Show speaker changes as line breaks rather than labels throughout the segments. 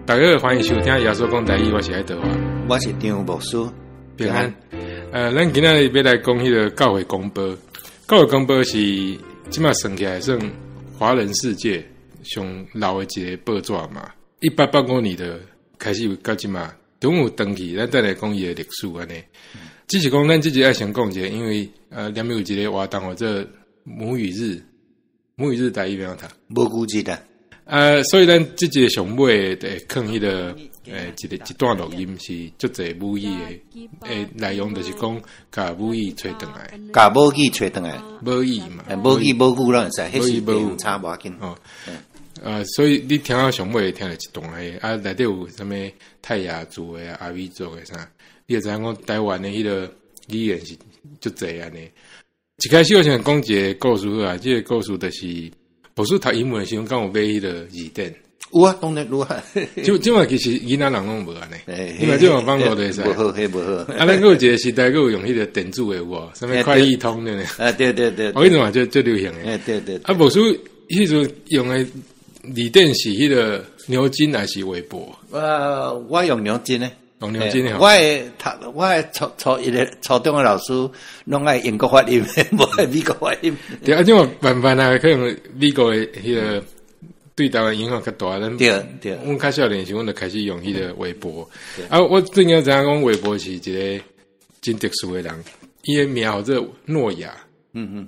大家欢迎收听耶稣讲台语，我是爱德华，
我是张牧师，
平安。咱今仔日要来讲迄个教会公报。教会公报是即马算起来算华人世界上老的一个报纸嘛。1885年的开始到即马，总有登记，咱再来讲伊的历史安尼。只是讲咱即个爱先讲一下，因为连有一个活动或者母语日台语要读
母语日的。
所以咱即个上尾会放迄个一段录音是足侪母语的内容，就是讲甲母语吹转来，
甲母语吹转来，
母语嘛，
母语咱会使，迄是无差无要紧
哦。所以你听到上尾听了一段诶，内底有啥物泰雅族诶、阿美族诶啥，你会知影讲台湾诶迄个语言是足侪安尼。一开始我想讲一个故事啊，这个故事就是牧师读英文诶时阵，敢有买迄个字典。
有啊，当然有啊。
即嘛其实囡仔人拢无安尼，因为即嘛网络就会使。
无好，迄无好。
咱还有一个时代，还有用迄个电子诶有无？啥物快易通的呢？
对。
我迄阵嘛最流行诶。
对。
牧师迄阵用诶字典是迄个牛津还是微博？
我用牛津诶。
用牛津诶。
我初中诶老师拢爱英国发音，无爱美国发音。
对，即嘛慢啊，可能美国诶迄个。对台湾影响较大，
对，
阮较少年时，阮就开始用迄个微博。我最近知影讲微博是一个真特殊的人，伊的名叫做诺亚。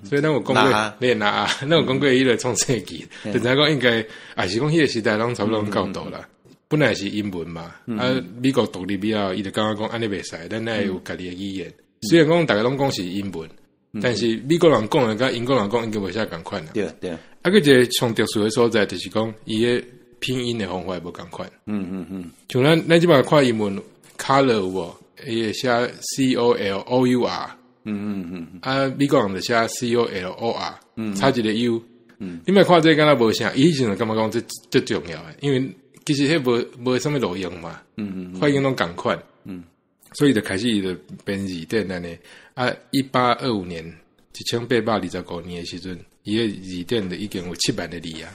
所以咱有讲过，你咱有讲过迄个创世纪，就知影讲应该也是讲迄个时代，拢差不多教导啦。本来是英文嘛，美国独立以后，伊就感觉讲安尼袂使，咱也有家己的语言。虽然讲大家拢讲是英文，但是美国人讲的甲英国人讲应该袂使共款啦。
对。
一个上特殊的所在，就是讲伊的拼音的方法无共款。像咱即摆看英文 color 有无？伊会写 COLOUR。美国人就写 COLOR，差一个 U。你莫看这敢若无啥，伊以前就感觉讲这最重要的，因为其实迄无啥物路用嘛。发音拢共款。所以就开始伊就编字典安尼。1825年1825年的时阵。伊个字典的已经有7万的字啊！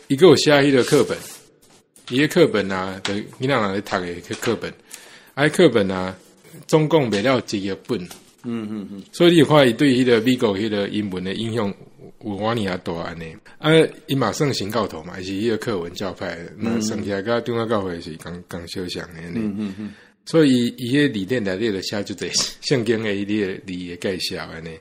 伊个有写迄个课本，伊个课本啊，就囡仔人咧读诶课本，课本啊，总共卖了1亿本。所以你有看伊对迄个美国迄个英文的影响有偌尔啊大安尼。伊嘛算新教徒嘛，是迄个课文教派，那算起来甲中央教会是共相像诶呢。所以伊个字典内底就写足侪圣经诶迄个字诶介绍安尼，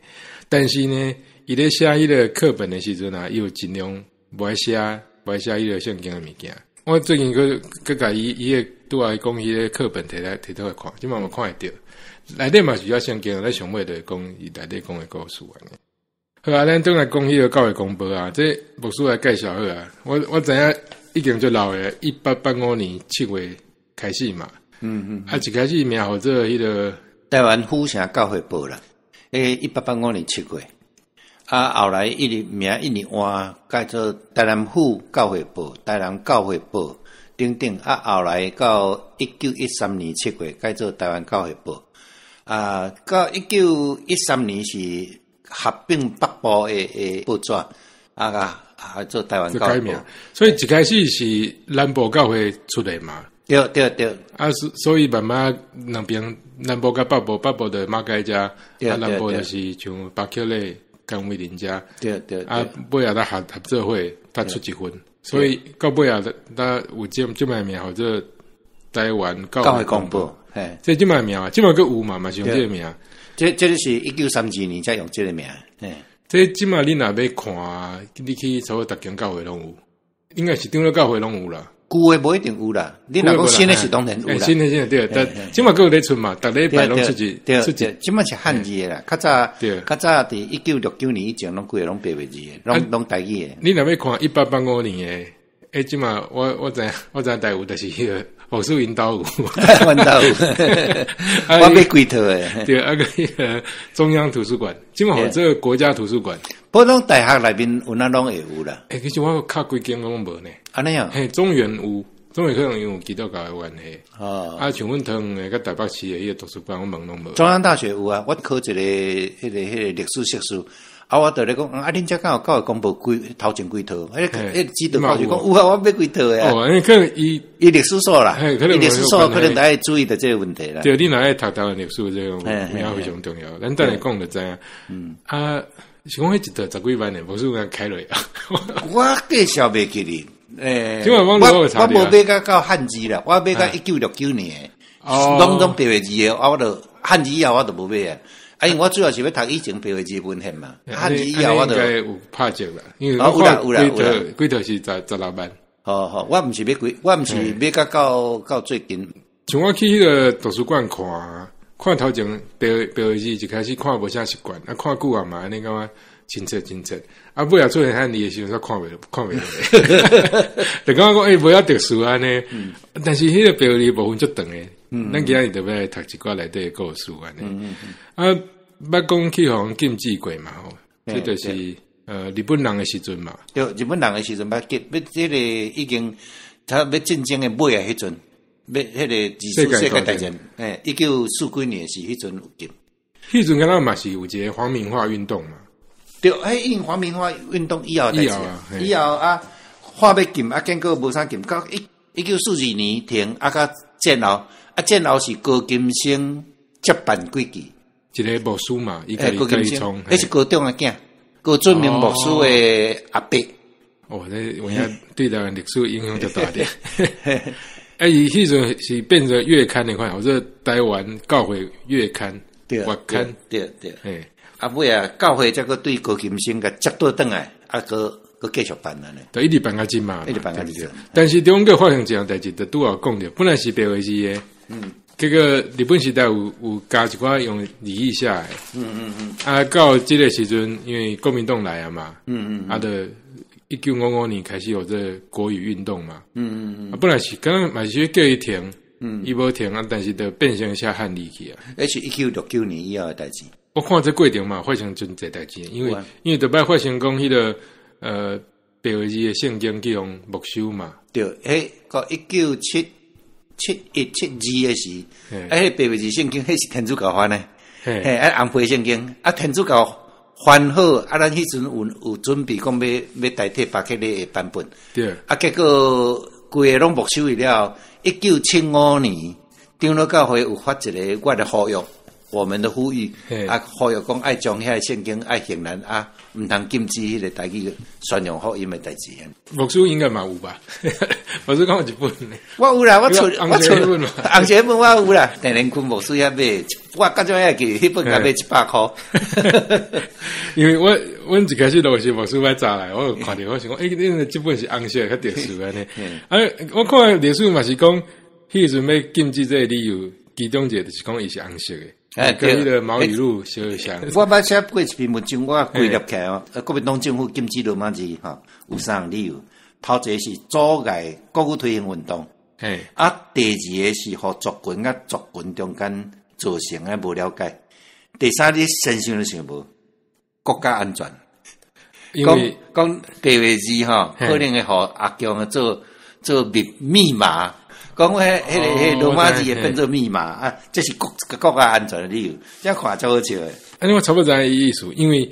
但是呢。伊咧写迄个课本的时阵啊，伊有尽量不爱写迄个圣经的物件。我最近佮甲伊个拄仔讲迄个课本摕倒来看，即嘛看会着。内底嘛是要圣经，咱上尾就讲伊内底讲的故事安尼。好啊，咱转来讲迄个教会公报啊，这牧师来介绍好啊。我知影已经最老诶，1885年7月开始嘛。一开始名号做迄个
台湾府城教会报啦。1885年7月。后来一年换改做台南府教会报、台南教会报等等。后来到1913年7月改做台湾教会报。到1913年是合并北部的报纸，做台湾教会报。
所以一开始是南部教会出来嘛。
对。
所以慢慢两边南部甲北部的马街遮，南部就是像北丘咧。跟为人家
对，
尾仔他合作会，他出一份，所以到尾仔他有这卖名或者台湾教会公报，这这卖名啊，这卖个有嘛是用这个名，
这就是1932年才用这个名，
这这卖你若要看，你去所有逐间教会拢有，应该是顶了教会拢有啦。
旧的无一定有啦，你若讲新的是当然有啦。
新的对，但即马还有咧出嘛，逐礼拜拢出一。
即马是汉字的啦，较早伫1969年以前拢几个拢白话字的，拢台语的。
你若要看1885年的，即马我知台有，就是迄个武术引导有，
引导有，我买几套的。
对，迄个中央图书馆，即马或者国家图书馆。
不拢大学内面有那拢会有啦。
其实我卡几间拢无呢。
安尼啊？
中原有，中原可能有基督教的关系。像阮桃园个甲台北市的迄个图书馆，我问拢无。
中央大学有啊，我考一个迄个历史硕士，我就咧讲，恁遮敢有教育公布头前几套？指导教授讲有啊，我买几套诶。
哦，可能伊
历史所啦，历史所可能大家注意的这个问题啦。
对，你若爱读台湾历史这种名非常重要。咱等下讲就知影。是讲迄一套10几万的，无是讲开落啊。
我介绍袂记哩。
我
无买到汉字啦，我买到1969年诶，拢白话字诶，我就汉字以后我就无买啊。因为我主要是要读以前白话字文献嘛，汉字以后我就
应该有拍折啦，因为
有啦，
几套是16万。
好，我毋是买到最近。
像我去迄个图书馆看头前白话字就开始看无啥习惯，看久啊嘛，安尼感觉清澈。尾仔出现汉字的时候，看袂落。就感觉讲无遐特殊安尼，但是迄个白话字部分足长诶。咱今日特别读一寡内底故事安尼。捌讲去互禁止过嘛吼，这就是日本人诶时阵嘛。
对，日本人诶时阵捌这个已经他要战争诶尾啊，迄阵。迄个二次世界大战，1940几年是迄阵有禁。
迄阵敢若嘛是有一个皇民化运动嘛。
对，因皇民化运动以后代志，以后化要禁，结果无啥禁，到1942年停，到战后是高金生接办几期。
一个牧师嘛，伊家己创，
迄是高中诶囝，高准明牧师诶阿伯。
哦，这我遐对台湾历史影响就大点。伊迄阵是变成月刊那款，或者台湾教会月刊、月刊，
对。尾教会则个对高金生个接倒转来，个继续办呢。
对，一直办到今嘛，
一直办到今。
但是中国发生这样代志，就拄好讲着，本来是白话字诶，这个日本时代有加一寡用字义下来，到这个时阵，因为国民党来啊嘛，的。1955年开始有这国语运动嘛，本来是刚刚嘛是叫伊停，伊无停啊，但是就变成写汉字去啊。
那是1969年以后的代志。
我看这过程嘛，发生真侪代志，因为就摆发生讲迄个白话字的圣经去用没收嘛。
对，到1972的时，迄白话字圣经迄是天主教翻的，红皮圣经天主教。翻好咱迄阵有准备讲要代替巴克利的版本，
对。
结果规个拢没收了。1975年，长老教会有发一个我的呼吁，我们的呼吁，呼吁讲爱将遐圣经爱行人毋通禁止迄个台语宣扬福音的代志。
牧师应该嘛有吧？牧师讲有一本，
我有啦，我出
红色本嘛，
红色本我有啦。陈连坤牧师遐买，我感觉遐记，迄本甲买100块。
因为阮一开始都是牧师来查来，我有看到我想讲，你这本是红色较特殊安尼。我看历史嘛是讲，迄阵要禁止这个理由，其中一个就是讲伊是红色的。跟迄个毛语录相像。
我捌写过一篇文章，我归纳起来国民党政府禁止罗马字有3个理由。头一个是阻碍国语推行运动，第二个是互族群族群中间造成无了解，第三你先想都想无国家安全。讲白话字可能会互阿强做密码。讲迄罗马字会变做密码这是国家安全的理由，这看才好笑诶。
我差不多知意思，因为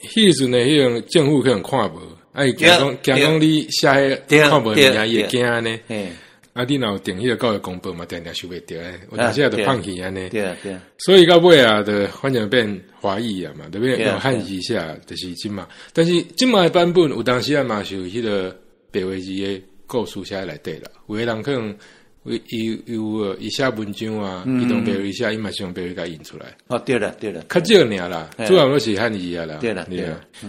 迄阵诶迄种政府可能看无，惊讲你写看无人也惊呢。你若有订迄个教育公报嘛，定收袂着诶，有当时也就放弃安尼。对。所以到尾就反正变华语啊嘛，对不对？用汉字写就是今嘛，但是今嘛诶版本有当时嘛是有迄个白话字诶故事写内底啦，有诶人可能。伊写文章啊，伊当白话写，伊嘛是用白话甲印出来。
对了，
较少尔啦，主要都是汉字啊啦。
对了。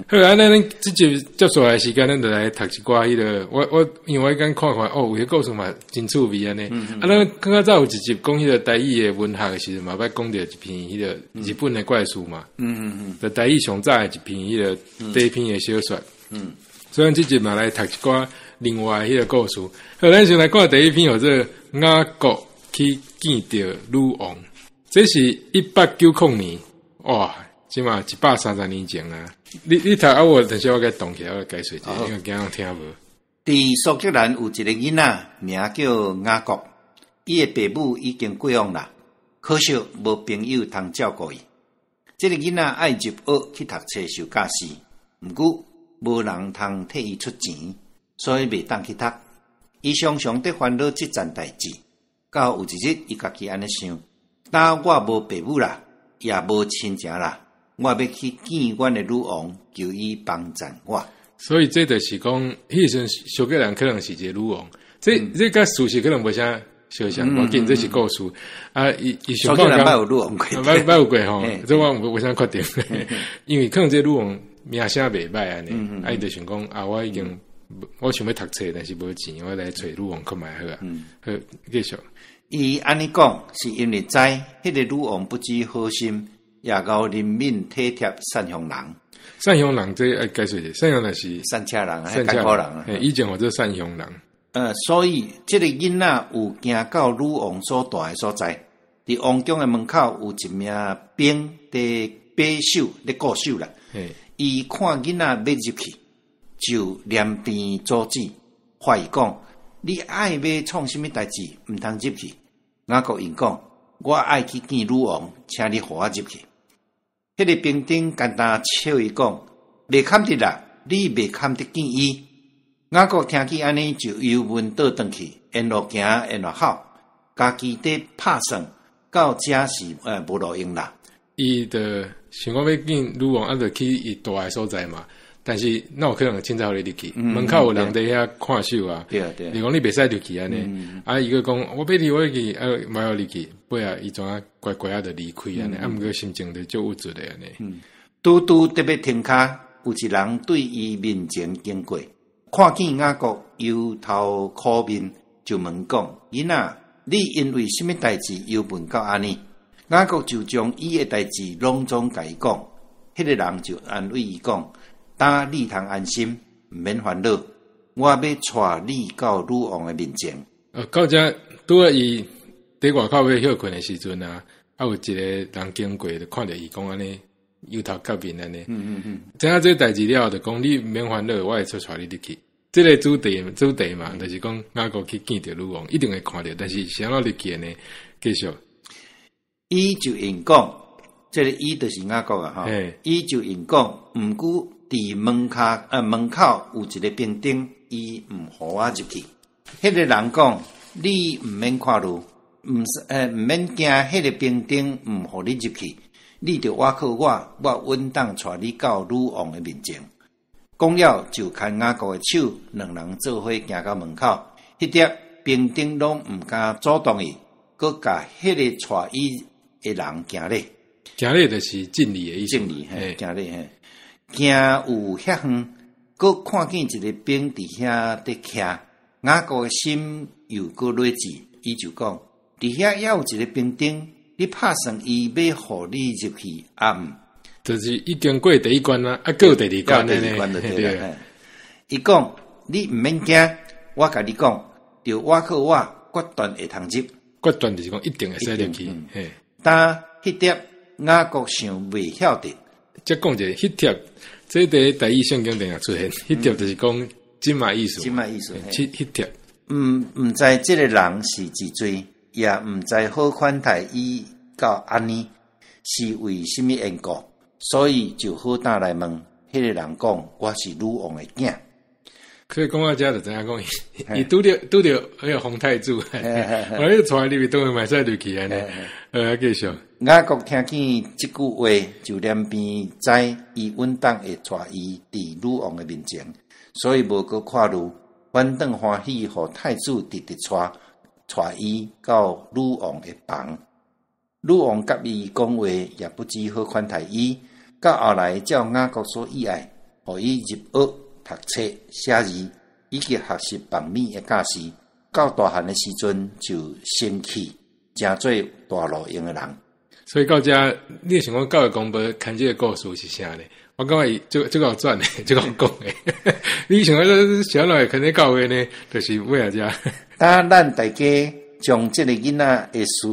好啊，咱即集接下来时间，咱就来读一寡迄个，我因为我刚看有迄故事嘛真趣味安尼。咱刚刚早有一集讲迄个台语的文学的时阵嘛，捌讲到一篇迄个日本的怪书嘛。就台语上早的一篇迄个第一篇的小说。所以即集嘛来读一寡另外迄个故事。好，咱先来看第一篇，这雅各去见着女王，这是1890年，哇，即嘛130年前啊！你读我等下我该动起来，我解释一下，因为惊人听无。
伫苏格兰有一个囡仔，名叫雅各，伊的爸母已经过往啦，可惜无朋友通照顾伊。这个囡仔爱入学去读册受教师，毋过无人通替伊出钱，所以袂当去读。伊常常伫烦恼即件代志。到有一日，伊家己安尼想：打我无爸母啦，也无亲情啦，我要去见阮的女王，求伊帮衬我。
所以这就是讲，迄时阵小个人可能是一个女王，这甲事实可能无啥相像，我见这是故事啊。伊想讲
讲，有女王过，
捌有过吼，这我无啥确定，因为可能这女王名声袂歹安尼，啊，伊就想讲啊，我已经我想要读册，但是无钱，我来找女王去买好啊。好，继续。
伊安尼讲，是因为知迄个女王不知好心，也够人民体贴善良人。
善良人这爱解释者，善良人是
善车人，还艰苦人啊。
以前我做善良人。
所以这个囡仔有行到女王所住的所在，伫王宫的门口有一名兵伫把守咧固守啦。伊看囡仔要入去，就连边阻止，怀疑讲：你爱要创什么代志，毋通入去。雅各因讲：我爱去见女王，请你互我入去。迄个兵丁简单笑伊讲：袂堪得啦，你袂堪得见伊。雅各听见安尼，就由问倒转去，沿路行，沿路跑，家己伫拍算，到遮是无路用啦。
伊的想讲要见女王，就去伊住的所在嘛。但是那有可能凊彩互你入去，门口有人伫遐看守啊。
对啊对啊。
你讲你袂使入去安尼，啊伊个讲我要离我去，莫互你去，尾啊伊怎啊乖乖啊就离开安尼，啊毋过心情就足郁卒的安尼。
拄拄特别停卡，有一人对伊面前经过，看见雅各忧头苦面，就问讲：囡仔，你因为什么代志忧闷到安尼？雅各就将伊的代志拢总甲伊讲，迄个人就安慰伊讲：当你通安心，毋免烦恼，我要带你到女王的面前。
到遮拄啊伊伫外口要休困的时阵啊，有一个人经过，就看着伊讲安尼。忧头壳面安尼，知影这代志了，就讲你毋免烦恼，我会带你入去。这个主题嘛，就是讲雅各去见着女王，一定会看到，但是想要入去呢，继续。
伊就因讲，这个伊就是雅各啊，伊就因讲，毋过伫门口有一个兵丁，伊毋互我入去。迄个人讲，你毋免看路，毋免惊，迄个兵丁毋互你入去。你着我靠我稳当带你到女王的面前。讲了就牵雅各的手，两人做伙行到门口。迄碟兵丁拢毋敢阻挡伊，佮甲迄个带伊的人行咧。
行咧就是敬礼的意思。
敬礼，行咧行有遐远，佮看见一个兵伫遐伫徛，雅各的心又佮落志，伊就讲：伫遐也有一个兵丁。你拍算伊要互你入去
就是已经过第一关啦，还过第二关呢。
对。伊讲你毋免惊，我甲你讲，着我靠我决断会通入。
决断就是讲一定会使入去。
但迄碟雅各想袂晓得，
即讲者迄碟，这伫第一圣经顶下出现，迄碟就是讲金马艺术。迄碟，
毋知即个人是几罪。也毋知好款待伊到安尼是为什么缘故，所以就好胆来问迄个人讲：我是女王的囝。
可以讲到遮就知影讲，伊拄着迄个皇太子，我咧带入去当然嘛使入去安尼。继续。
雅各听见即句话，就连边知伊稳当会带伊伫女王的面前，所以无搁看路，反倒欢喜，互太子直直带伊到女王的房，女王甲伊讲话，也不知好款待伊。到后来，照雅各所意爱，互伊入学读册写字，以及学习房米的教师。到大汉的时阵，就升起，成做大路用的人。
所以到遮，你想讲教育公报看这个故事是啥呢？我感觉伊这个有转的，这个有讲的。你想讲小来肯定教会呢，就是为了遮。
当咱大家将这个囡仔的事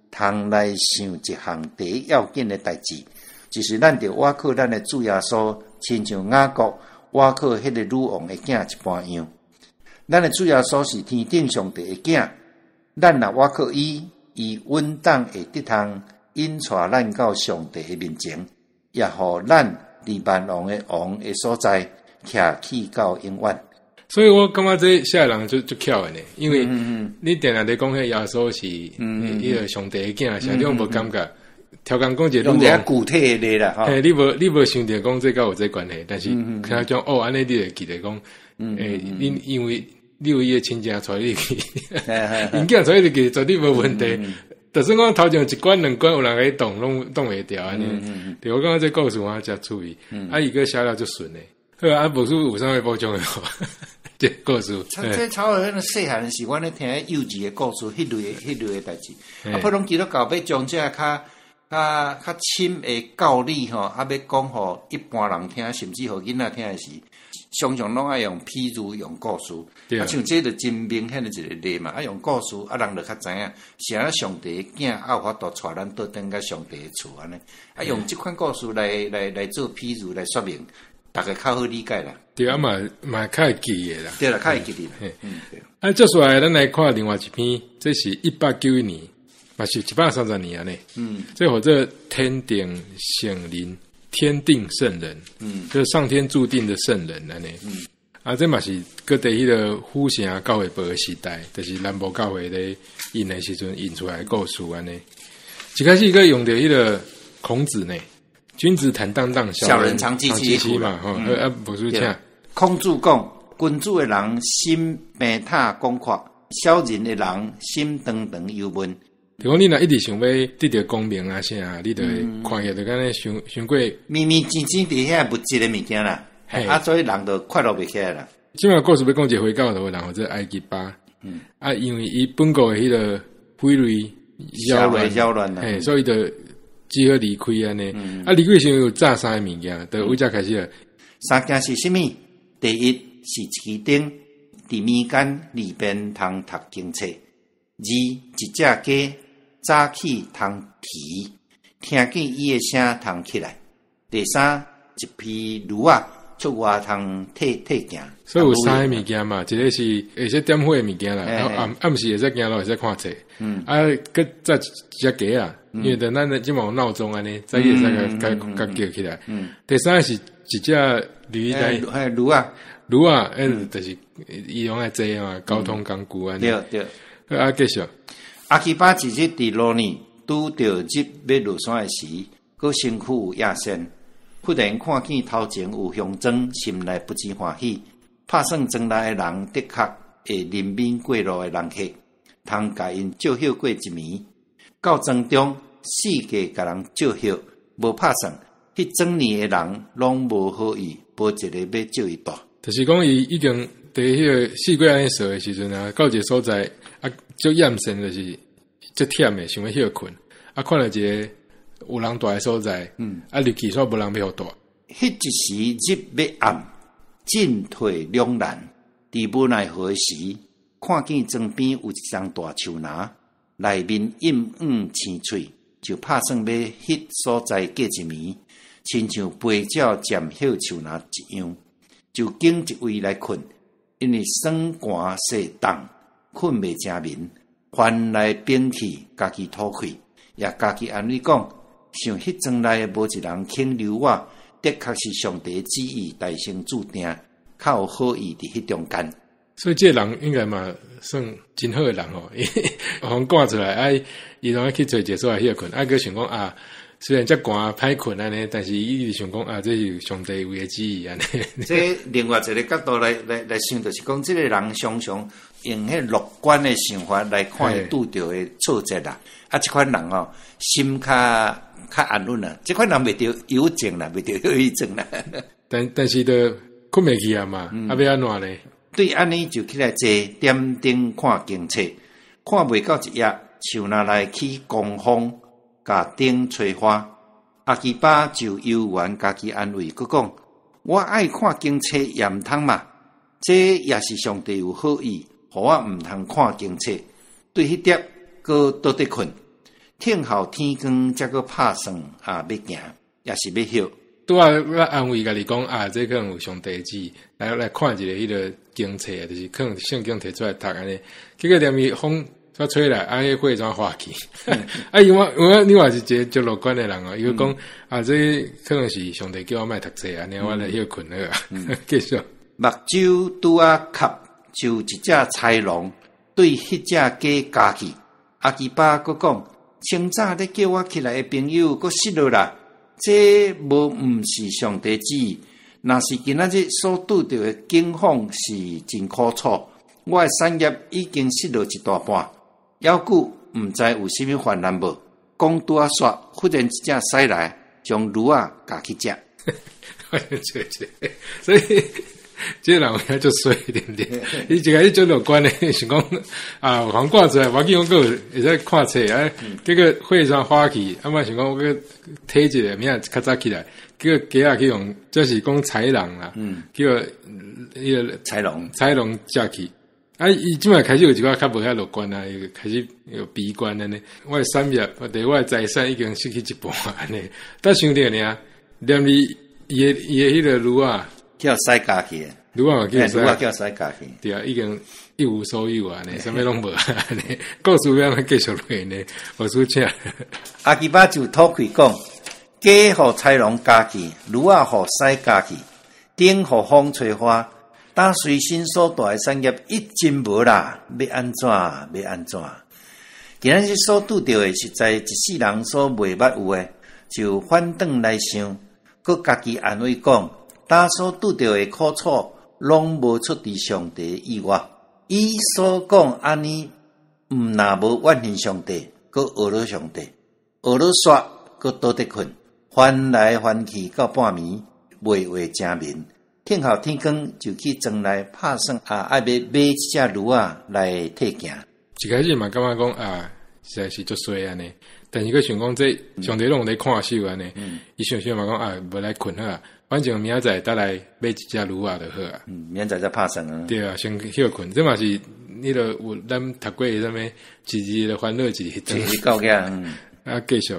通来想一项第一要紧的代志，就是咱着倚靠咱的主耶稣，亲像雅各倚靠迄个女王的囝一般样。咱的主耶稣是天顶上帝的囝，咱若倚靠伊，伊稳当会得通引带咱到上帝的面前，也互咱伫万王的王的所在徛起到永远。
所以我感觉这写的人就巧的呢，因为你定定在讲迄耶稣是迄个上帝的囝，啥种无感觉。超工讲一个
用一具体的啦，
嘿，你无想着讲这甲有这关系，但是可能讲哦，安尼你会记得讲，你因为你有伊的亲戚带你去，因囝带你去绝对无问题。就算讲头前一关两关有人来动，拢动袂掉安尼。对我感觉这故事我真趣味，伊个写了就顺诶。好啊，无书有啥物补充诶？这故事，
这超尔迄个细汉时，阮咧听幼稚的故事，迄类的代志。普通基督教要将这较深的教理吼，要讲互一般人听，甚至互囡仔听的时，常常拢爱用譬如用故事。像这就真明显的一个例嘛，用故事，人就较知影，是上帝的囝有法度带咱倒转到上帝的厝安尼。用这款故事来做譬如来说明。大概较好理解啦，
对啊嘛较会记诶啦，
对啦，较会记的啦。
对。接下来咱来看另外一篇，这是1891年，嘛是130年安尼。这或者天定显灵，天定圣人，就是上天注定的圣人安尼。这嘛是各地迄个府城教会报的时代，就是南部教会咧印的时阵印出来的故事安尼。一开始个用着迄个孔子呢。君子坦荡荡，
小人常戚戚
嘛，不是这样。
孔子讲，君主的人心平坦广阔，小人的人心长长忧闷。
如果你若一直想要得到功名啊啥，你就看起就敢若想过
咪咪唧唧伫遐物质的物件啦，所以人就快乐袂起来啦。
即摆故事要讲一个回教的人，或者埃及巴，因为伊本国的迄个傀儡
妖乱啦，
所以就。只好离开安尼，离开时有炸三个物件，就为遮开始了。
三件是啥物？第一是市顶伫民间里边通读经册；二一只鸡早起通啼，听见伊的声通起来；第三一匹驴啊出外通退行。
所以有三个物件嘛，一个是会使点火的物件啦，暗时会使行路，会使看册。佮再一只鸡啊。因为等咱即毛闹钟安尼，再也使甲叫起来。第三是一只驴来，
驴啊，
就是伊用来坐嘛，交通工具安尼。
对。
继续。
阿基巴一日伫路呢，拄着日要落山的时，佮身躯有亚线，忽然看见头前有香灯，心内不知欢喜。拍算庄内的人的确会人面过路的人客，通甲因照休过一暝。到庄中，四界甲人照休，无拍算，迄整年的人拢无好意，无一个要照伊大。
就是讲伊已经伫迄个四界安尼说的时阵啊，到一个所在足厌身，就是足忝的，想要休困。看到一个有人大的所在，入去煞无人要大。
迄一时日要暗，进退两难。伫无奈何的时，看见庄边有一张大树林。内面阴青翠，就拍算要迄所在过一暝，亲像飞鸟占晓树林一样，就拣一位来困。因为霜寒势冻，困袂正眠，烦来摒弃，家己吐气，也家己安慰讲，像迄庄内无一人肯留我，的确是上帝旨意大成注定，较有好意伫迄中间。
所以这个人应该嘛算真好的人哦，互赶出来，伊拢去找一个所在休困，佮想讲虽然遮寒歹困安尼，但是伊想讲这是上帝为的旨意安尼。
这另外一个角度来想，就是讲，这个人常常用迄乐观的想法来看伊拄着的挫折啦。这款人心较安稳啦，这款人袂着忧症啦，袂着忧郁症啦。
但是都困袂去啊嘛，要安怎呢？
对，安尼就起来坐点顶看经册，看袂到一夜，树林内起狂风，甲顶吹花。阿基巴就悠然家己安慰，佮讲：我爱看经册也毋通嘛，这也是上帝有好意，互我毋通看经册。对迄点，佮倒伫困，听候天光才佮拍算要行，也是要休。
拄啊，要安慰家己讲这可能有上帝旨，来看一个迄个经册，就是可能圣经摕出来读安尼。结果连伊煞吹来，迄火怎化去？因为我另外是一个足乐观的人哦，伊就讲这可能是上帝叫我莫读册啊，我来休困了啊。继续，
目睭拄啊合，就一只豺狼对迄只鸡加去。阿基巴佫讲，清早咧叫我起来的朋友佫失落啦，这无毋是上帝旨意。若是今仔日所拄到的境况是真苦楚，我的产业已经失落一大半，要久毋知有啥物烦难无？讲拄啊煞，忽然一只驶来，将驴啊夹去食。
所以这个人也就衰一点点。伊一个是做乐观的，想讲黄挂出来，我见我个会使看册啊，结果火上花去，嘛想讲我个体一个明仔较早起来。叫鸡仔去用，就是讲豺狼啦，叫迄个
豺狼
食去。伊即摆开始有一寡较无遐乐观啊，伊开始有悲观安尼。我的产业或者我的财产已经失去一半安尼。但想着呢，连伊的迄个驴啊，
叫驶家去，
驴啊
叫驶家去，
对啊，已经一无所有啊，呢，啥物拢无安尼。故事要继续落呢，我说请。
阿基巴就吐开讲。鸡互豺狼加去，驴仔互狮加去，顶互风吹花，打随身所带的产业一真无啦，要安怎？今仔日所拄到的实在一世人所袂捌有的，就反转来想，佮家己安慰讲，打所拄到的苦楚，拢无出伫上帝以外。伊所讲安尼，若无怨恨上帝，佮学了上帝，学了煞，佮倒得困。翻来翻去到半暝，袂话正眠。听候天光就去庄内拍算要买一只驴啊来替行。
一开始嘛感觉讲实在是足衰安尼，但是佮想讲这上帝拢在看守安尼，伊想嘛讲无来困好啊，反正明仔载再来买一只驴啊就好啊。
明仔载再拍算啊。
对啊，先休困，这嘛是你著有咱读过啥物一日的欢乐节，
一到个
继续。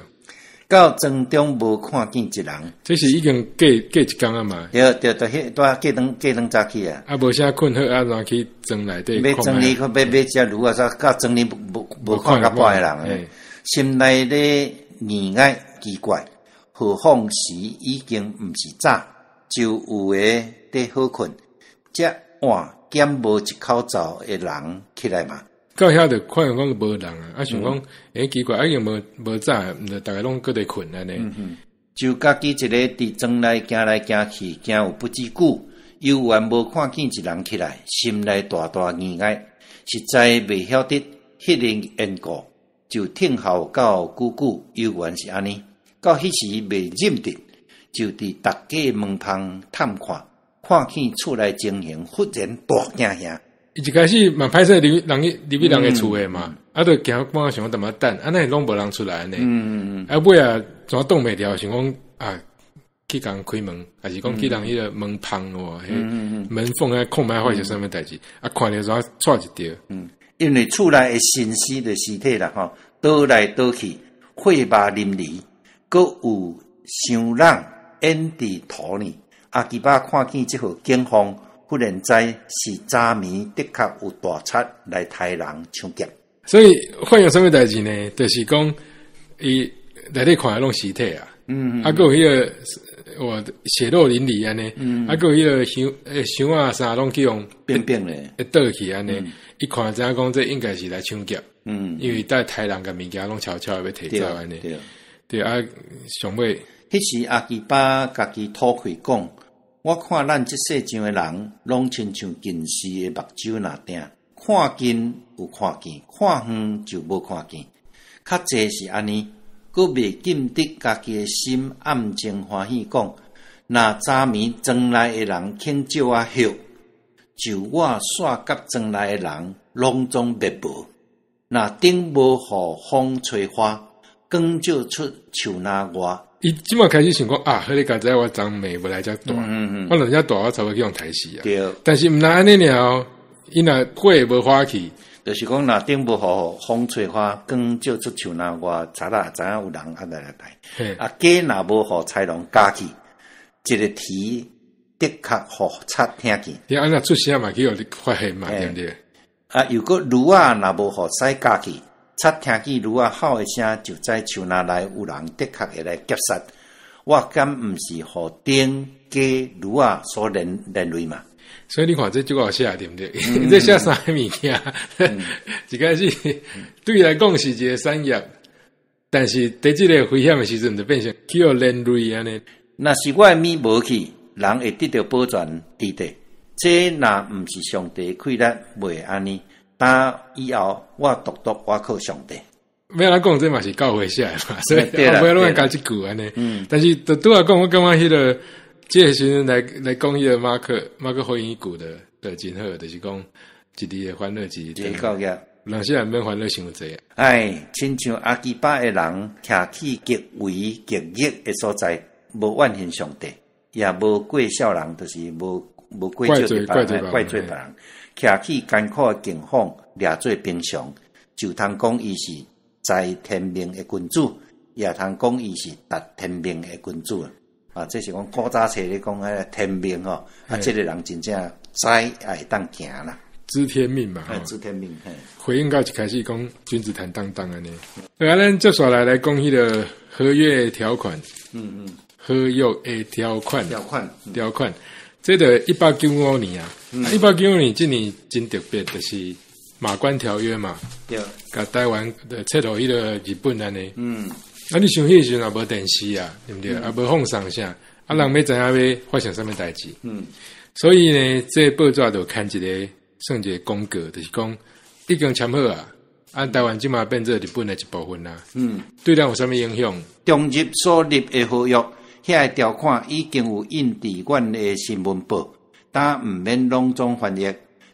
到庄中无看见一人，
这是已经过一天啊嘛。
对，迄段过两早起啊。
无啥困好然去庄内底。
要庄里买只驴啊，到庄里无看到半个人，心内咧疑爱奇怪，何况时已经毋是早，就有诶伫好困，只换减无一口罩诶人起来嘛。
到遐就看讲无人啊，想讲奇怪，已经无早，大家拢搁在困安尼。
就家己一个伫庄内行来行去，行有不知久，犹原无看见一人起来，心内大大疑爱，实在未晓得迄个缘故，就听候到久，犹原是安尼。到迄时未忍得，就伫大家门旁探看见厝内情形，忽然大惊吓。
伊一开始嘛歹势入去人诶厝诶嘛，就惊半想怎么等，那拢无人出来呢。尾怎挡袂掉？想讲去共开门，还是讲去人迄个门旁哦，门缝空白或者啥物代志，看着怎错一条。
因为厝内诶神尸的尸体啦，倒来倒去，血肉淋漓，佮有伤人淹伫土里。阿基巴看见即号警方。忽然知是早暝的确有大贼来杀人抢劫，
所以发生什么代志呢？就是讲伊内底看拢尸体啊，还有迄个血肉淋漓安尼，还有迄个箱啊啥拢去用
变咧，
倒去安尼，一看知影讲这应该是来抢劫，因为带杀人个物件拢悄悄要摕走安尼，对上尾
迄时阿基巴家己吐开讲。我看咱这世上的人，拢亲像近视的目睭那顶，看近有看见，看远就无看见。较济是安尼，佫未禁得家己的心暗情欢喜讲，若早暝庄内的人肯借我歇，就我煞甲庄内的人拢总灭无。若顶无互风吹花，光照出树那外。
伊即马开始想讲迄个家仔我长眉无来遮大，我人家大我才会去用台戏啊。
对，
但是毋若安尼了，伊若火无花去，
就是讲若顶无互风吹花，光照出树那外，查啦知影有人来台。鸡若无互豺狼加去，一个啼的确互贼听见。
你安那出声嘛，去互你发现嘛，对不对？
啊，又个驴啊，若无互驶家去，贼听见驴啊吼一声，就知树林内有人的确会来劫杀。我敢毋是互顶家驴啊所认为嘛？
所以你看这就好写对不对？这写啥物件？一开始对来讲是一个产业，但是在这个危险的时阵就变成去互人类安尼。
若是我的米无去，人会得到保全地地。这若毋是上帝亏力，袂安尼。但以后我独我靠上帝。
要来讲这嘛是教会写的嘛，所以后尾拢加一句安尼。但是拄来讲，我感觉迄个这个时阵来讲迄个马克福音句的真好，就是讲一日的欢乐一日的
教育，
人生人免欢乐伤济。
亲像阿基巴的人，徛起极为极热的所在，无怨恨上帝，也无过少人，就是无过少别人，怪罪别人。徛起艰苦的境况，掠做平常，就通讲伊是在天命的君主，也通讲伊是达天命的君主啊！这是讲古早册咧讲个天命吼，这个人真正知爱当行啦，
知天命嘛，
知天命。
回应到一开始讲君子坦荡荡安尼，咱接下来讲迄个合约条款，合约的条款，这个1895年啊，1895年这年真特别，就是马关条约嘛，
对，
甲台湾的切互迄个日本安尼。你想迄时阵也无电视啊，对不对？也无放送啥，人要知影要发生什么代志。所以呢，这报纸就看一个算一个公告，就是讲已经签好啊，台湾即马变做日本的一部分啦。对咱有啥物影响？
中日所立的合约。遐个条款已经有印伫阮的新闻报，但毋免隆重翻译，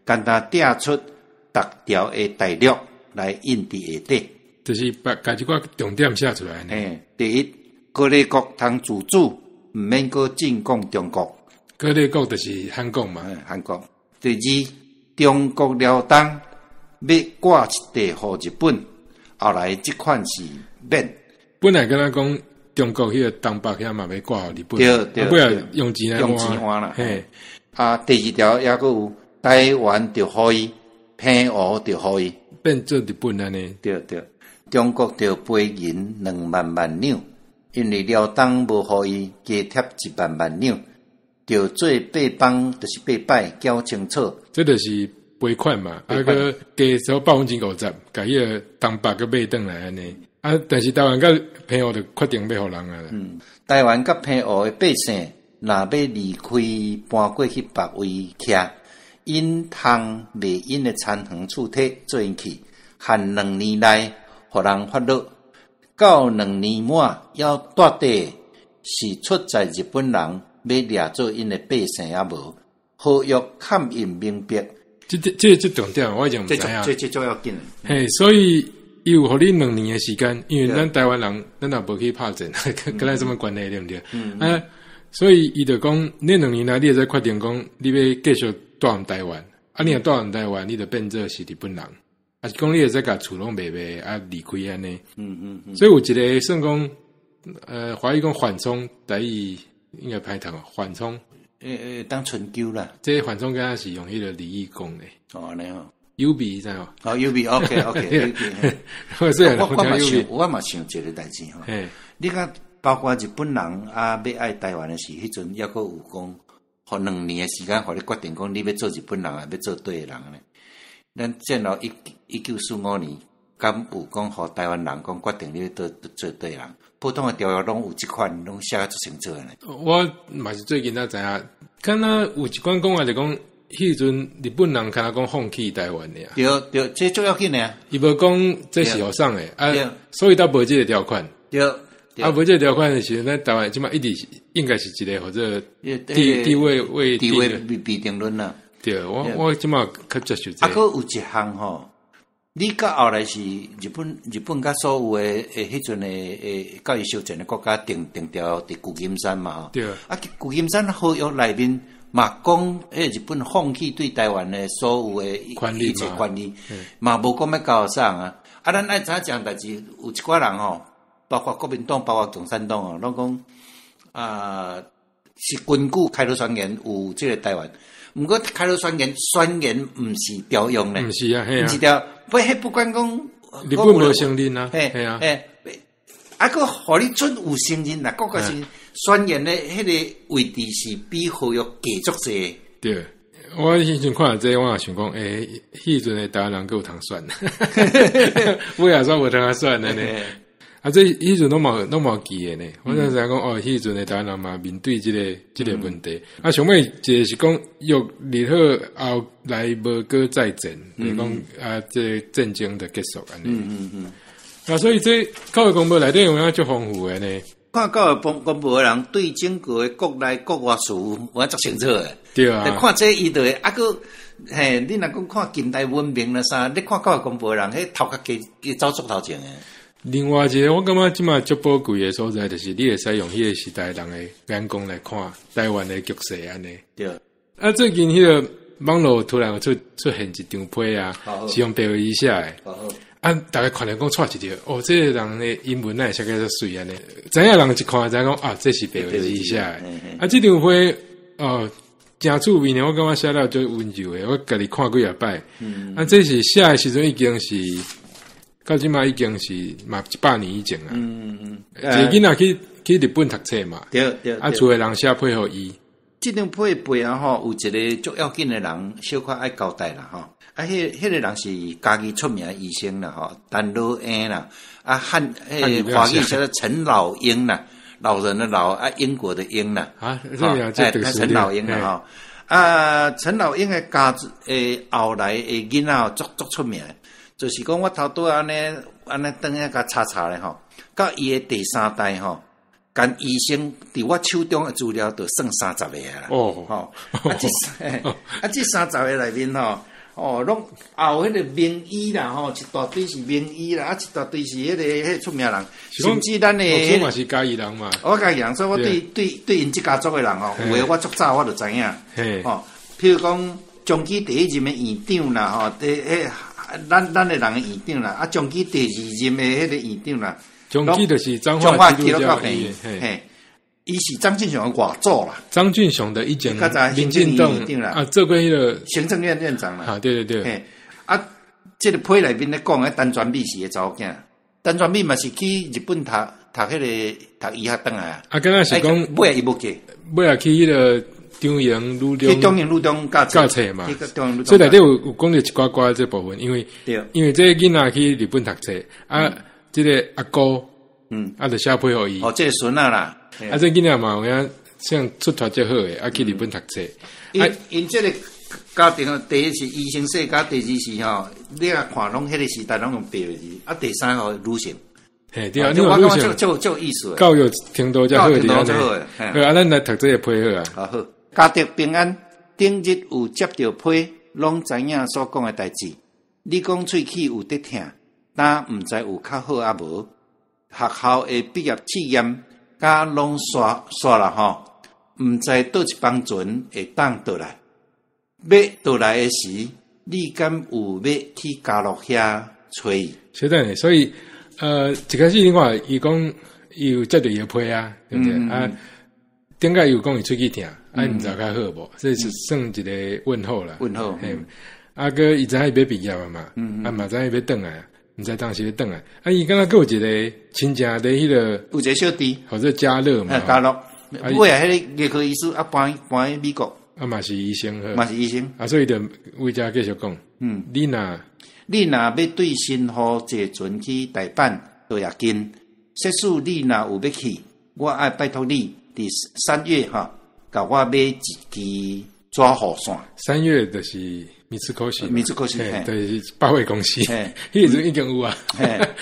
简单摘出逐条的大略来印伫下底，
就是把家己个重点写出来呢。
第一，各个国通自主，毋免搁进攻中国。
各个国就是韩国嘛，
韩国。第二，中国辽东要挂一地互日本，后来即款是免。
本来跟他讲。中国迄个东北遐嘛要挂互日本，
对，
不要用钱
换啦。第二条也佫有台湾着互伊，澎湖着互伊，
变做日本安尼。
对，中国着赔银2万万两，因为辽东无互伊加贴1万万两，着做8帮，就是8摆缴清楚。
这就是赔款嘛，个加收50%，甲迄个东北个买转来安尼。但是台湾甲澎湖就决定要互人啊。
台湾甲澎湖的百姓，若要离开搬过去别位徛，因通卖因的残垣厝体做因去，限2年内互人发落，到2年满要带地是出在日本人要掠做因的百姓也无，合约勘印明白。
这重点我已经毋知影。
这重要紧。
所以。伊有互你2年的时间，因为咱台湾人，咱也无去拍战，跟咱什么关系对不对？所以伊就讲，你2年内你会再决定讲，你要继续住台湾，你若住台湾，你就变做是日本人，是讲你会再甲厝拢卖离开安尼。所以有一个算讲，华语讲缓冲，台语应该歹读缓冲。
当春秋啦。
这缓冲敢若是用迄个俚语讲的。
安尼哦。
U B 知道
哦 ，U B OK， 我嘛想一个代志吼。你看，包括日本人要爱台湾的时，迄阵抑佫有讲，互2年的时间，互你决定讲你要做日本人要做对的人呢。咱战后1945年，敢有讲互台湾人讲决定你要做对的人？普通的条约拢有即款，拢写得足清楚呢。
我嘛是最近才知影，敢若有一款讲话就讲。迄阵日本人敢若讲放弃台湾的啊，
对，这重要紧的。
伊无讲这是互送的所以他无这个条款。
对，
无这个条款的时候，咱台湾即马一直应该是一个或者地位
必定论啦。
对，我即马较接受这。
有一项吼，你到后来是日本甲所有的迄阵的教育修正的国家定调伫旧金山嘛吼。
对。
旧金山合约内面。嘛讲，日本放弃对台湾的所有的一切权利，嘛无讲要交送啊。咱爱知影讲代志，有一寡人吼，包括国民党，包括共产党拢讲是根据开罗宣言有这个台湾，毋过开罗宣言毋是调用咧，
毋是啊，嘿啊，
毋是调，不管讲
日本无承认啊，
嘿
嘿啊，
啊个互你准有承认啦，国家是宣言咧，迄个位置是比后约继续济。
对。我以前看这，我也想讲，迄阵的台湾人够有通选，我也说无通选的呢。啊，这迄阵拢冇记的呢。我那时讲，迄阵的台湾人嘛面对这个问题。啊，上尾就是讲，约日后来无过再战，就是讲啊，这战争的结束安尼。啊，所以这教育公报内底有影足丰富的呢。
看教育公报的人对整个的国内国外事务，我足清楚的。
对啊，
看这伊对啊个嘿，你若讲看近代文明啦啥，你看教育公报的人，迄头壳加走足头前诶。
另外一个，我感觉即马足宝贵的所在，就是你会使用迄个时代人的眼光来看台湾的局势安尼。
对。
啊，最近迄个网络突然出现一张批啊，是用白话字写的。啊，大家看来讲错一条，这个人的英文哪会写个遮水安尼？知影人一看才讲啊，这是白话字写的。啊，这张批真趣味呢，我感觉写了最温柔的，我家己看几啊摆。啊，这是写的时阵已经是。到即马已经是嘛100年以前啊，一个囡仔去日本读册嘛，
对，
啊，厝诶人写配合伊。
即张配背啊吼，有一个足要紧诶人，小可爱交代啦吼。啊，迄个人是家己出名诶医生啦吼，陈老英啦，啊华语叫做陈老英啦，老人的老啊，英国的英啦，陈老英啦吼。啊，陈老英诶家后来诶囡仔足出名。就是讲，我头拄安尼等下甲查咧吼，到伊诶第3代吼，干医生伫我手中诶资料就算30个啦。吼，这30个内面吼，拢后迄个名医啦吼，一大堆是名医啦，一大堆是迄出名人，甚至咱诶，
我嘛是嘉义人嘛，
我嘉义人，所以我对因即家族诶人吼，有诶我足早我就知影。吼，譬如讲，中基第1任诶院长啦，吼，咱的人院长啦，啊，中基第2任的迄个院长啦，
中基就是彰化基督教医院，
嘿，伊是张俊雄的外祖啦，
张俊雄的以前民进党啊，做过迄个
行政院院长啦，
啊，对，
嘿，啊，这个批内面咧讲诶，单传美是个查某囝，单传美嘛是去日本读迄个读医学回来啊，
敢若是讲
尾伊无去，
尾去迄个。中营路中教册嘛，所以内底有讲到一寡寡这部分，因为这囡仔去日本读册啊，这个阿哥啊，就写配合伊
这个孙啊啦，
啊，这囡仔嘛有影像出头最好诶，啊去日本读册，
因这个家庭第一是医生世家，第2是吼，你啊看拢迄个时代拢用白话字，啊第3吼女性。
嘿，对啊，
你话讲就意思，
教育程度才好啲啊，咱来读这个配合啊，
好。家庭平安，顶日有接到批，拢知影所讲诶代志。你讲喙齿有得疼，但毋知有较好啊无？学校诶毕业试验，甲拢刷啦吼，毋知倒一帮船会当倒来。要倒来诶时，你敢有要去加入遐找伊？
是的，所以一开始你看，伊讲伊有接到伊诶批啊，对不对啊？顶个有讲伊喙齿疼。毋知较好无？这是算一个问候啦。
问候。
啊个伊知影伊要毕业啊嘛，嘛知影伊要转来，毋知当时要转来。啊，伊敢若有一个亲戚的迄个，
有一个小弟，
或者家乐嘛。
家乐，尾啊，迄个外科医师啊，搬美国。
啊，嘛是医生
嘛是医生。
啊，所以就为遮继续讲。你
若要对新河坐船去台版，都要紧。即使你若有要去，我爱拜托你，伫3月哈。甲我买一支纸雨伞。3
月就是米兹科西，就是百货公司，迄阵已经有啊。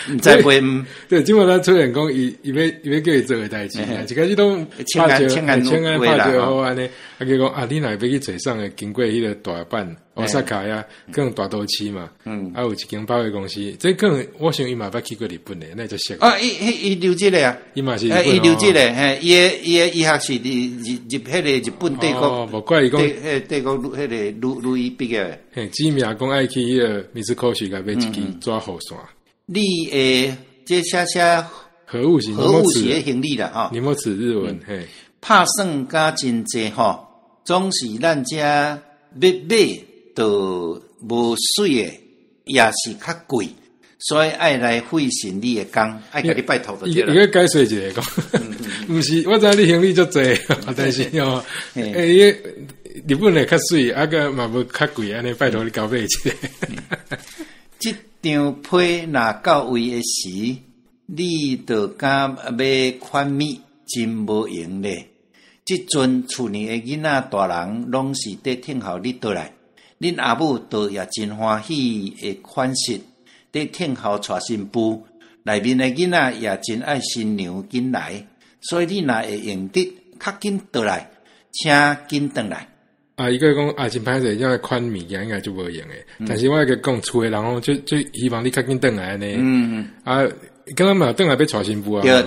毋知买
对，即马咱出现讲伊要叫伊做诶代志，一开始拢
千安
拍照好安尼，啊叫讲啊，你若要去坐上诶，经过迄个大阪、大阪呀，更大都市嘛，啊有一间百货公司，这可能我想伊嘛捌去过日本诶，那就熟。
啊，伊留职咧啊，
伊嘛是
伊留职咧，伊诶医学是迄个日本帝国，
无怪伊讲，
帝国迄个路医毕业。
嘿，指名讲爱去迄个米兹科西甲买一支纸雨伞。
你这写
何物是
诶行李啦吼，
你莫指日文嘿。
拍算甲真济吼，总是咱遮买就无水诶，也是较贵。所以爱来费心力的工，爱甲你拜托就对了。
伊个解释一下讲，毋是，我知你行李足济，但是哦，日本诶较水，啊个嘛无较贵，安尼拜托你交买一个。
即张批若到位诶时，你着敢要款米，真无用咧。即阵厝里诶囡仔大人拢是伫听候你倒来，恁阿母倒也真欢喜诶款式。伫听候带新妇，内面的囡仔也真爱新娘紧来，所以你若会用得较紧倒来，请紧转来。
伊个讲真歹势，因为款物件应该就无用诶。但是我个讲厝诶人哦，就希望你较紧转来安尼。敢若嘛转来要带新妇啊。
对。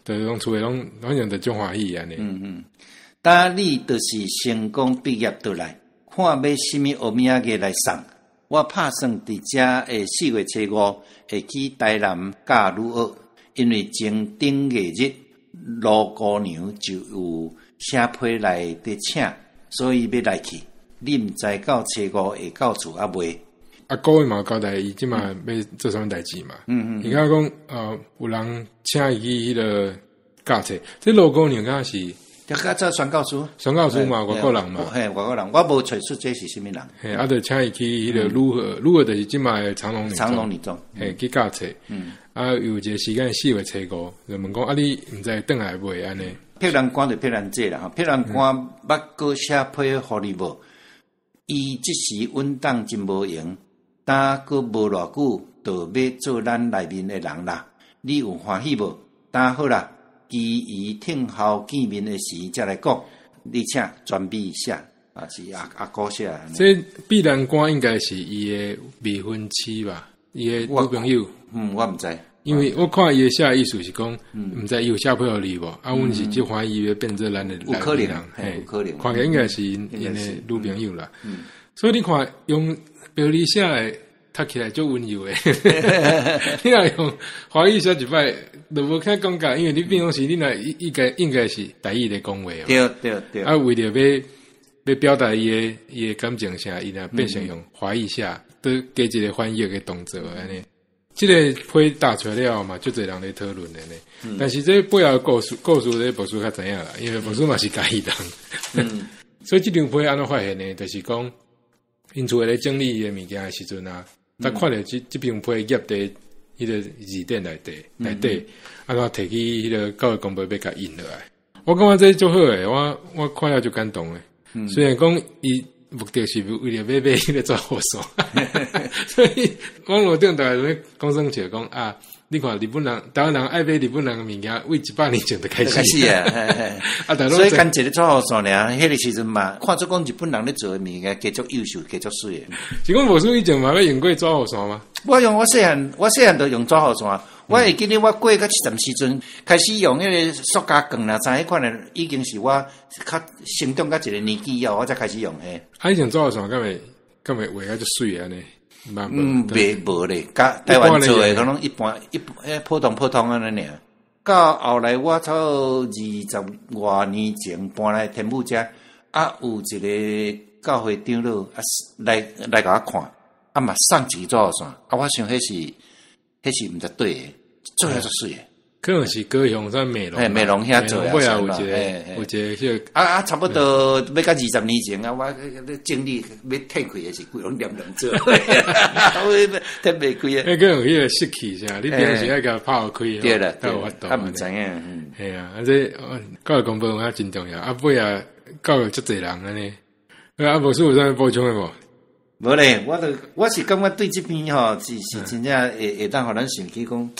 就是讲厝诶拢反正就种欢喜安尼。
当你就是成功毕业倒来，看要什么欧米茄来送。我打算伫遮4月初5会去台南教女学，因为前顶月日罗姑娘就有写批来伫请，所以要来去。你毋知到初5会到厝啊未？
古月嘛交代伊即嘛要做啥物代志嘛？伊讲有人请伊去迄个教册，这罗姑娘敢是？
就甲做宣教书
嘛，外国人嘛，
外国人，我无揣出这是啥物人。
嘿，就请伊去迄个如何就是即卖长隆女中，去教册。有一个时间4月初5，就问讲你毋知转来未安尼？
撇人官就撇人这啦，撇人官捌个写批互你无？伊即时稳当真无用，呾个无偌久，就要做咱内面的人啦。你有欢喜无？呾好啦。基于听候见面的时才来讲，你请专笔写，是阿哥写。
这必然官应该是伊的未婚妻吧？伊的女朋友。
我毋知，
因为我看伊的写意思是讲，毋知伊有写配互你无？阮是即欢喜要变做咱的
有可能，有可能，
看起来应该是因的女朋友啦。所以你看用标你写的。读起来就温柔诶，你若用华语写一摆，就无较讲价，因为你变讲是你若应该是台语咧讲话哦。
对。
为着要表达伊诶感情啥，伊若变成用华语写，都加一个翻译诶动作安尼。即个批打出来了嘛，就侪人咧讨论咧呢。但是这背后故事咧，博士较知影啦，因为博士嘛是家己人。所以即张批安怎发现呢？就是讲，因厝咧整理伊诶物件诶时阵啊。他看到这张批页伫迄个字典内底，安怎摕去迄个教育公报要甲印落来。我感觉这足好诶，我看了就感动诶。虽然讲伊目的是为了要买迄个纸护伞，所以网络顶大家咧讲生笑讲啊，你看日本人、台湾人爱买日本人诶物件，为100年前就开始
啊。所以干一个纸护伞俩，迄个时阵嘛，看出讲日本人咧做诶物件，继续优秀，继续水诶。
是讲无输以前嘛要用过纸护伞吗？
我细汉都用纸护伞。我会记得我过到70时阵开始用迄个塑胶管啦，迄款诶已经是我较成长到一个年纪后，我才开始用诶。
以前纸护伞敢会画啊足水安尼？
无咧，甲台湾做诶，可能一般普通安尼尔。到后来我20多年前搬来天母遮，有一个教会长老来甲我看，嘛送一个纸护伞，我想迄是毋知对诶，做遐足水诶。
可能是高雄在美容
遐做
啊，有一个迄
个差不多要到20年前啊，我精力要退开诶是规拢念做，我特别开啊。
可能迄个湿气啥，你平时爱甲泡开，
对啦，
有法度。
毋知影，
系啊，这教育公报啊真重要，尾啊教育足侪人安尼。无是有啥补充诶无？
无咧，我是感觉对这边吼是真正会当互咱想起讲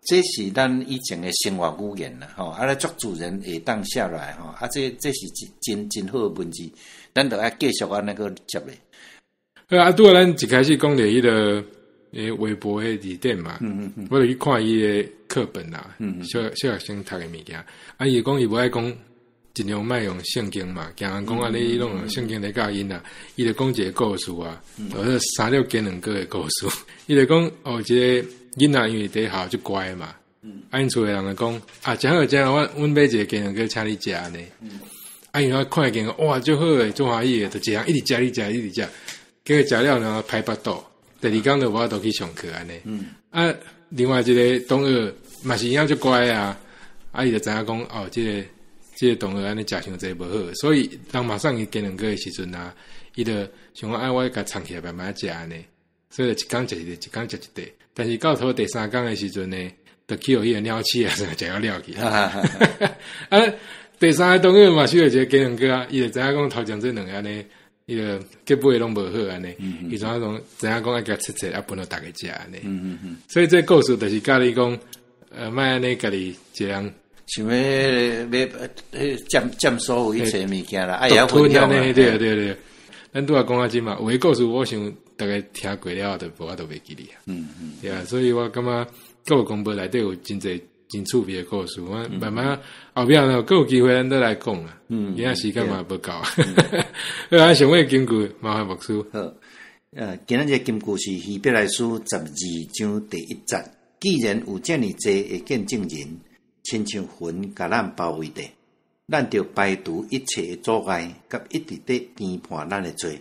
这是咱以前的生活语言啦，吼，咧足自然会当写落来吼，这是真好的文字，咱着爱继续安尼个接咧。
拄咱一开始讲的迄个微博的字典嘛，我就去看伊的课本啦，小学生读的物件，伊讲伊无爱讲。尽量莫用圣经嘛，惊人讲啊，你拢用圣经来教因啦。伊就讲一个故事啊，就是3、6斤2个的故事。伊就讲一个囡仔因为伫校就乖嘛，因厝诶人就讲真好，阮买一个斤2个请你食呢。因为看见哇，就好诶，做欢喜诶，就一样一直食，结果食了呢排腹肚，第二天就无法度去上课安尼。另外一个同学嘛是一样就乖啊，伊就知影讲哦，这个同学安尼食伤济无好，所以人马上伊经两个诶时阵啊，伊就想讲我甲藏起来慢慢食安尼，所以一天食一个，一天食一块。但是到头第三天诶时阵呢，就去互迄个鸟鼠啊，食了了去。第三个同学嘛需要一个技能个啊，伊就知影讲头前这两个安尼，伊就结尾拢无好安尼，伊知影讲爱甲切切啊，分互大家食安尼。所以这故事就是教你讲，莫安尼家己一人
像要占所有一切物件啦，也要
分享啊。对，咱拄仔讲啊，即嘛，有个故事我想大家听过了，就无法度袂记哩啊。对啊，所以我感觉各个公布内底有真侪。真趣味的故事，我慢慢后壁呢，各有机会咱都来讲啊。今仔时间嘛无够啊。咱上尾金句麻烦牧师。
好，今仔日金句是希伯来书12章第1节。既然有遮尔济的见证人，亲像云甲咱包围的，咱就排除一切的阻碍，甲一直在颠盘咱的罪，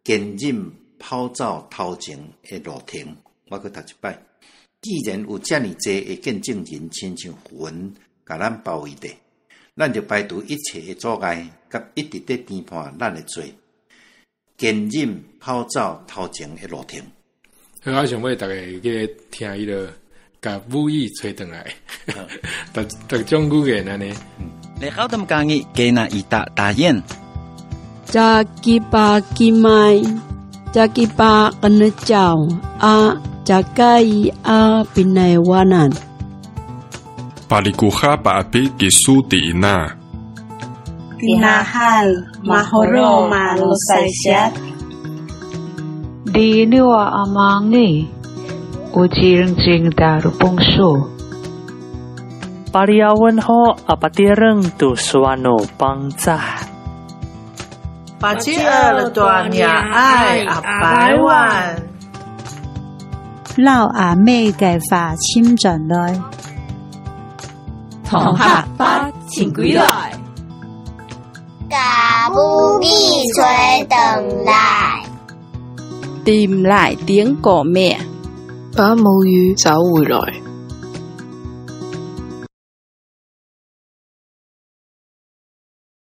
坚忍跑走头前的路程。我去读一摆。既然有遮尔济的见证人，亲像云甲咱包围的，咱就排除一切的阻碍，甲一直在颠盘咱的罪，坚忍跑走头前的路程。
好，我想要大家去听伊个，甲母语吹转来，逐种语言安尼。
Legaudam kangi kena ita tayen.
Jakipa kimai, jakipa kenecau jagai pinaiwanan.
Palikuha paapi kisuti ina.
Tinahal mahoro malusaisya.
Diniwa amangi ujiring darupungsu.
Pariawan ho apatireng tu suano pangzah.
Pacier tuanya ai apaiwan.
讓阿妹嘅發簽進來，
同學把錢歸來，
甲母語吹轉來，
tìm lại tiếng của mẹ，
把母語找回來。